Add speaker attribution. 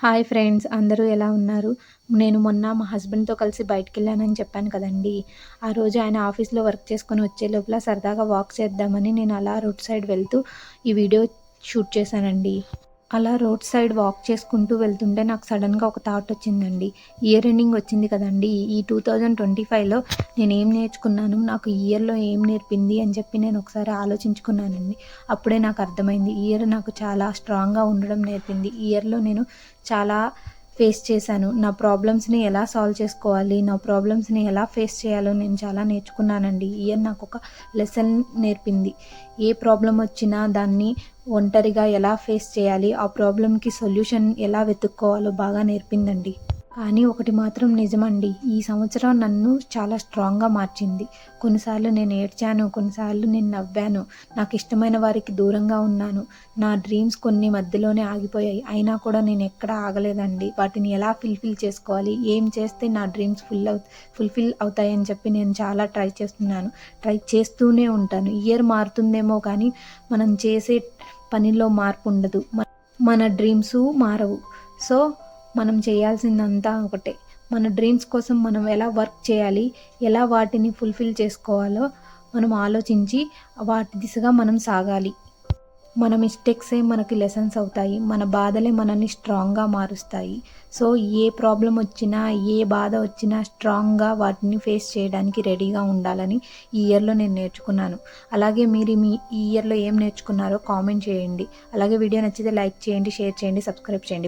Speaker 1: Hi friends, అందరూ ఎలా ఉన్నారు? నేను మొన్న మా హస్బెండ్‌తో కలిసి బయటికెళ్ళానని చెప్పాను కదండీ! ఆ రోజు ఆయన ఆఫీస్‌లో వర్క్ చేసుకొని వచ్చే లోపల సరదాగా వాక్ చేద్దామని నేను అలా రోడ్ సైడ్ వెళ్తూ ఈ వీడియో షూట్ చేశానండి. అలా రోడ్ సైడ్ వాక్ చేసుకుంటూ వెళ్తుంటే నాకు సడెన్‌గా ఒక థాట్ వచ్చిందండి. ఇయర్ ఎండింగ్ వచ్చింది కదండీ! ఈ 2025లో నేనేం నేర్చుకున్నాను? నాకు ఈ ఇయర్‌లో ఏం నేర్పింది? అని చెప్పి నేను ఒకసారి ఆలోచించుకున్నానండి. అప్పుడే నాకు అర్థమైంది. ఈ ఇయర్ నాకు చాలా స్ట్రాంగ్‌గా ఉండడం నేర్పింది. ఈ ఇయర్‌లో నేను చాలా ఫేస్ చేశాను. నా ప్రాబ్లమ్స్‌ని ఎలా సాల్వ్ చేసుకోవాలి? నా ప్రాబ్లమ్స్‌ని ఎలా ఫేస్ చేయాలో నేను చాలా నేర్చుకున్నానండి. ఈ ఇయర్ నాకొక లెసన్ నేర్పింది. ఏ ప్రాబ్లమ్ వచ్చినా దాన్ని ఒంటరిగా ఎలా ఫేస్ చేయాలి? ఆ ప్రాబ్లమ్‌కి సొల్యూషన్ ఎలా వెతుక్కోవాలో బాగా నేర్పిందండి. కానీ ఒకటి మాత్రం నిజమండి. ఈ సంవత్సరం నన్ను చాలా స్ట్రాంగ్‌గా మార్చింది. కొన్నిసార్లు నేను ఏడ్చాను. కొన్నిసార్లు నేను నవ్వాను. నాకిష్టమైన వారికి దూరంగా ఉన్నాను. నా డ్రీమ్స్ కొన్ని మధ్యలోనే ఆగిపోయాయి. అయినా కూడా నేను ఎక్కడ ఆగలేదండి. వాటిని ఎలా చేసుకోవాలి? ఏం చేస్తే నా డ్రీమ్స్ ఫుల్‌ఫిల్ అవుతాయని చెప్పి నేను చాలా ట్రై చేస్తున్నాను. ట్రై చేస్తూనే ఉంటాను. ఇయర్ మారుతుందేమో కానీ మనం చేసే పనిలో మార్పు ఉండదు. మన డ్రీమ్సు మారవు. సో, మనం చేయాల్సిందంతా ఒకటే. మన డ్రీమ్స్ కోసం మనం ఎలా వర్క్ చేయాలి? ఎలా వాటిని ఫుల్‌ఫిల్ చేసుకోవాలో మనం ఆలోచించి వాటి దిశగా మనం సాగాలి. మన మిస్టేక్సే మనకి లెసన్స్ అవుతాయి. మన బాధలే మనల్ని స్ట్రాంగ్‌గా మారుస్తాయి. సో, ఏ ప్రాబ్లమ్ వచ్చినా, ఏ బాధ వచ్చినా స్ట్రాంగ్‌గా వాటిని ఫేస్ చేయడానికి రెడీగా ఉండాలని ఈ ఇయర్‌లో నేను నేర్చుకున్నాను. అలాగే మీరు మీ ఈ ఇయర్‌లో ఏం నేర్చుకున్నారో కామెంట్ చేయండి. అలాగే వీడియో నచ్చితే లైక్ చేయండి, షేర్ చేయండి, సబ్స్క్రైబ్ చేయండి.